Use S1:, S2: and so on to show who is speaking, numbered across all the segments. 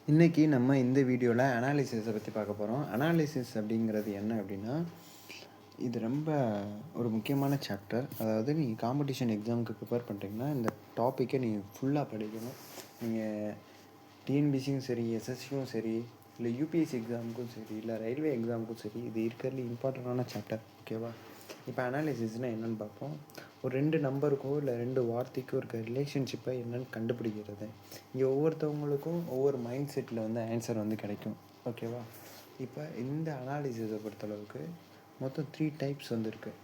S1: இன்றைக்கி நம்ம இந்த வீடியோவில் அனாலிசிஸை பற்றி பார்க்க போகிறோம். அனாலிசிஸ் அப்படிங்கிறது என்ன அப்படின்னா, இது ரொம்ப ஒரு முக்கியமான சாப்டர். அதாவது நீங்கள் காம்படிஷன் எக்ஸாமுக்கு ப்ரிப்பேர் பண்ணுறீங்கன்னா இந்த டாப்பிக்கை நீங்கள் ஃபுல்லாக படிக்கணும். நீங்கள் டிஎன்பிசியும் சரி, எஸ்எஸ்சியும் சரி, இல்லை யூபிஎஸ்சி எக்ஸாமுக்கும் சரி, இல்லை ரயில்வே எக்ஸாமுக்கும் சரி, இது இருக்கிறதுல இம்பார்ட்டண்டான சாப்டர். ஓகேவா? இப்போ அனாலிசிஸ்னால் என்னென்னு பார்ப்போம். ஒரு 2 நம்பருக்கோ இல்லை 2 வார்த்தைக்கோ இருக்க ரிலேஷன்ஷிப்பை என்னென்னு கண்டுபிடிக்கிறது. இங்கே ஒவ்வொருத்தவங்களுக்கும் ஒவ்வொரு மைண்ட் செட்டில் ஆன்சர் கிடைக்கும். ஓகேவா? இப்போ இந்த அனாலிசிஸை பொறுத்தளவுக்கு மொத்தம் 3 டைப்ஸ் இருக்குது.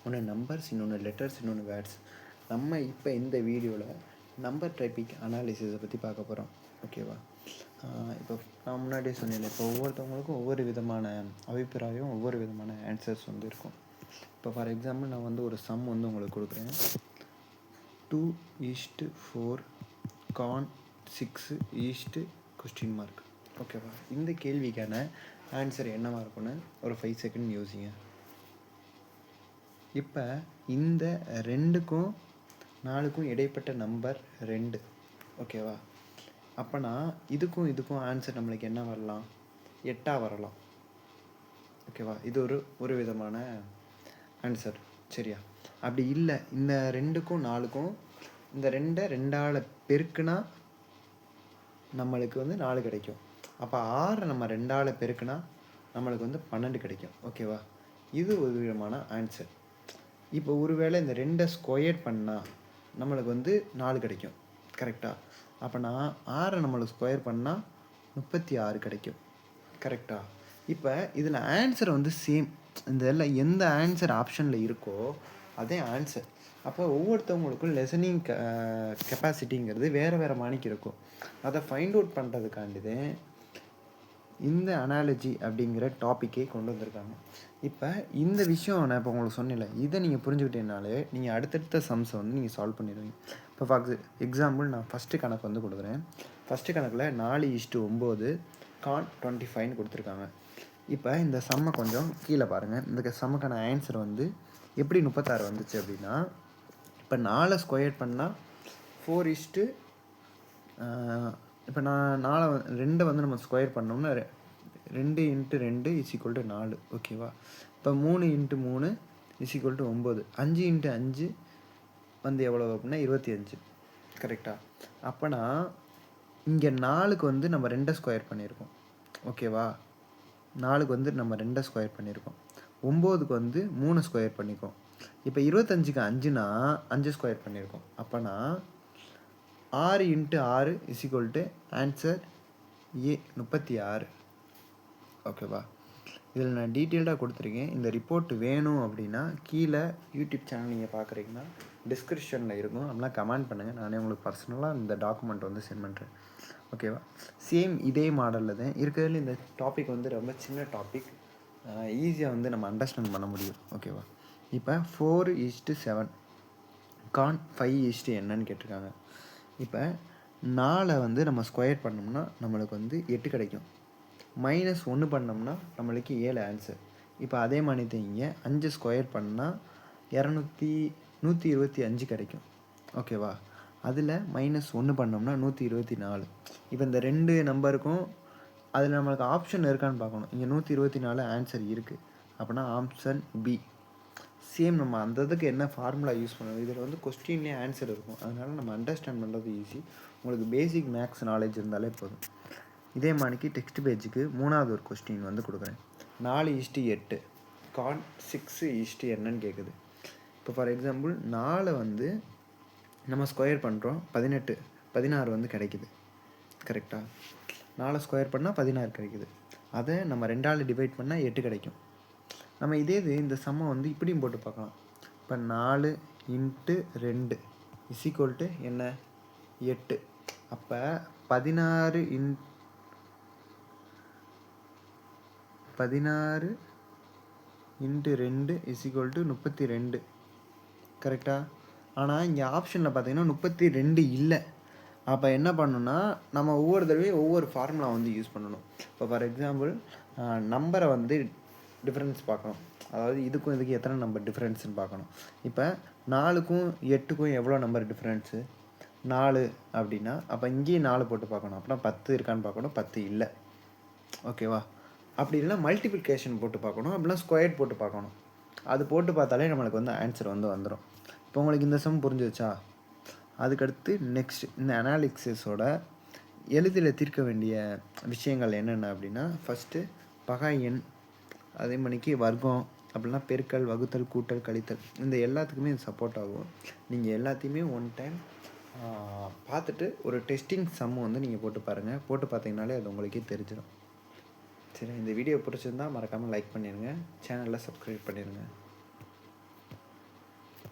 S1: ஒன்று நம்பர்ஸ், இன்னொன்று லெட்டர்ஸ், இன்னொன்று வேர்ட்ஸ். நம்ம இப்போ இந்த வீடியோவில் நம்பர் டைப்பிக் அனாலிசிஸை பற்றி பார்க்க போகிறோம். ஓகேவா? இப்போ நான் முன்னாடியே சொன்னேன், இப்போ ஒவ்வொருத்தவங்களுக்கும் ஒவ்வொரு விதமான அபிப்பிராயம், ஒவ்வொரு விதமான ஆன்சர்ஸ் இருக்கும். இப்போ ஃபார் எக்ஸாம்பிள் நான் ஒரு சம் உங்களுக்கு கொடுக்குறேன். 2:4 கான் 6:? ஓகேவா? இந்த கேள்விக்கான ஆன்சர் என்னவாக இருக்குன்னு ஒரு 5 செகண்ட் யோசிங்க. இப்போ இந்த 2க்கும் 4க்கும் இடைப்பட்ட நம்பர் 2. ஓகேவா? அப்போனா இதுக்கும் ஆன்சர் நம்மளுக்கு என்ன வரலாம்? 8 வரலாம். ஓகேவா? இது ஒரு விதமான ஆன்சர். சரியா? அப்படி இல்லை, இந்த 2க்கும் 4க்கும் இந்த 2 2ஆல் பெருக்குனா நம்மளுக்கு 4 கிடைக்கும். அப்போ 6 நம்ம 2ஆல் பெருக்குனா நம்மளுக்கு 12 கிடைக்கும். ஓகேவா? இது ஒரு விதமான ஆன்சர். இப்போ ஒருவேளை இந்த 2 ஸ்கொயர் பண்ணால் நம்மளுக்கு 4 கிடைக்கும். கரெக்டாக? அப்போ நான் 6 நம்மளுக்கு ஸ்கொயர் பண்ணால் 36 கிடைக்கும். கரெக்டாக? இப்போ இதில் ஆன்சர் சேம். இதெல்லாம் எந்த ஆன்சர் ஆப்ஷனில் இருக்கோ அதே ஆன்சர். அப்போ ஒவ்வொருத்தவங்களுக்கும் லெசனிங் கெப்பாசிட்டிங்கிறது வேறு மாணிக்கு இருக்கும். அதை ஃபைண்ட் அவுட் பண்ணுறதுக்காண்டிதே இந்த அனாலஜி அப்படிங்கிற டாப்பிக்கே கொண்டு வந்திருக்காங்க. இப்போ இந்த விஷயம் நான் இப்போ உங்களுக்கு சொன்னேன்ல, இதை நீங்கள் புரிஞ்சுக்கிட்டேனாலே நீங்கள் அடுத்தடுத்த சம்ஸை நீங்கள் சால்வ் பண்ணிடுவீங்க. இப்போ ஃபார் எக்ஸாம்பிள் நான் ஃபஸ்ட்டு கணக்கு கொடுக்குறேன். ஃபஸ்ட்டு கணக்கில் 4:9 கான் 25 கொடுத்துருக்காங்க. இப்போ இந்த சம்மை கொஞ்சம் கீழே பாருங்கள். இந்த சம்முக்கான ஆன்சர் எப்படி 36 வந்துச்சு அப்படின்னா, இப்போ 4 ஸ்கொயர் பண்ணால் 4 இப்போ நான் 2 நம்ம ஸ்கொயர் பண்ணோம்னா 2 × 2 = 4. ஓகேவா? இப்போ 3 × 3 = 9. 5 × 5 எவ்வளோ அப்படின்னா 25. கரெக்டாக? அப்போனா இங்கே 4க்கு நம்ம 2 ஸ்கொயர் பண்ணியிருக்கோம். ஓகேவா? 4க்கு நம்ம 2 ஸ்கொயர் பண்ணியிருக்கோம். 9க்கு 3 ஸ்கொயர் பண்ணியிருக்கோம். இப்போ 25க்கு 5னா 5 ஸ்கொயர் பண்ணியிருக்கோம். அப்போனா 6 × 6 ஆன்சர் 36. ஓகேவா? இதில் நான் டீட்டெயில்டாக கொடுத்துருக்கேன். இந்த ரிப்போர்ட் வேணும் அப்படின்னா கீழே யூடியூப் சேனல் நீங்கள் பார்க்குறீங்கன்னா டிஸ்கிரிப்ஷனில் இருக்கும். அப்படின்னா கமெண்ட் பண்ணுங்கள். நானே உங்களுக்கு பர்சனலாக இந்த டாக்குமெண்ட் சென்ட் பண்ணுறேன். ஓகேவா? சேம் இதே மாடலில் தான் இருக்கிறதுல இந்த டாபிக் ரொம்ப சின்ன டாபிக். ஈஸியாக நம்ம அண்டர்ஸ்டாண்ட் பண்ண முடியும். ஓகேவா? இப்போ 4:7 கான் 5 என்னன்னு கேட்டிருக்காங்க. இப்போ 4 நம்ம ஸ்கொயர் பண்ணோம்னா நம்மளுக்கு 8 கிடைக்கும். -1 பண்ணோம்னா நம்மளுக்கு 7 ஆன்சர். இப்போ அதே மாதிரி தான் இங்கே 5 ஸ்கொயர் பண்ணால் 125 கிடைக்கும். ஓகேவா? அதில் -1 பண்ணோம்னா 124. இப்போ இந்த 2 நம்பருக்கும் அதில் நம்மளுக்கு ஆப்ஷன் இருக்கான்னு பார்க்கணும். இங்கே 124 ஆன்சர் இருக்குது. அப்படின்னா ஆப்ஷன் பி. சேம் நம்ம அந்த இதுக்கு என்ன ஃபார்முலா யூஸ் பண்ணுவோம். இதில் கொஸ்டின்லேயே ஆன்சர் இருக்கும். அதனால் நம்ம அண்டர்ஸ்டாண்ட் பண்ணுறது ஈஸி. உங்களுக்கு பேசிக் மேக்ஸ் நாலேஜ் இருந்தாலே போதும். இதே மாதிரிக்கு டெக்ஸ்ட் பேஜுக்கு 3வது ஒரு கொஸ்டின் கொடுக்குறேன். 4:8 கான் 6 என்னன்னு கேட்குது. இப்போ ஃபார் எக்ஸாம்பிள் 4 நம்ம ஸ்கொயர் பண்ணுறோம். 16 கிடைக்குது. கரெக்டாக? 4 ஸ்கொயர் பண்ணால் 16 கிடைக்குது. அதை நம்ம 2ஆல் டிவைட் பண்ணால் 8 கிடைக்கும். நம்ம இந்த சம்மை இப்படியும் போட்டு பார்க்கலாம். இப்போ 4 × 2 = என்ன? 8. அப்போ 16 × 2 = 32. கரெக்டாக? ஆனால் இங்கே ஆப்ஷனில் பார்த்தீங்கன்னா 32 இல்லை. அப்போ என்ன பண்ணணும்னா நம்ம ஒவ்வொரு தடவையும் ஒவ்வொரு ஃபார்முலா யூஸ் பண்ணணும். இப்போ ஃபார் எக்ஸாம்பிள் நம்பரை டிஃப்ரென்ஸ் பார்க்கணும். அதாவது இதுக்கு எத்தனை நம்பர் டிஃப்ரென்ஸ்னு பார்க்கணும். இப்போ 4க்கும் 8க்கும் எவ்வளோ நம்பர் டிஃப்ரென்ஸு? 4 அப்படின்னா அப்போ இங்கேயும் 4 போட்டு பார்க்கணும். அப்படின்னா 10 இருக்கான்னு பார்க்கணும். 10 இல்லை. ஓகேவா? அப்படி இல்லைனா மல்டிப்ளிகேஷன் போட்டு பார்க்கணும். அப்படின்னா ஸ்கொயர் போட்டு பார்க்கணும். அது போட்டு பார்த்தாலே நம்மளுக்கு வந்து ஆன்சர் வந்து வந்துடும். இப்போ உங்களுக்கு இந்த சம் புரிஞ்சிருச்சா? அதுக்கடுத்து நெக்ஸ்ட் இந்த அனாலிசிஸோட எளிதில் தீர்க்க வேண்டிய விஷயங்கள் என்னென்ன அப்படின்னா, ஃபஸ்ட்டு பகா எண், அதே மணிக்கு வர்க்கம், அப்படின்னா பெருக்கல், வகுத்தல், கூட்டல், கழித்தல், இந்த எல்லாத்துக்குமே இது சப்போர்ட் ஆகும். நீங்கள் எல்லாத்தையுமே ஒன் டைம் பார்த்துட்டு ஒரு டெஸ்டிங் சம் வந்து நீங்கள் போட்டு பாருங்கள். போட்டு பார்த்தீங்கனாலே அது உங்களுக்கே தெரிஞ்சிடும். சரி, இந்த வீடியோ பிடிச்சிருந்தா மறக்காமல் லைக் பண்ணிடுங்க. சேனலில் சப்ஸ்கிரைப் பண்ணிடுங்க.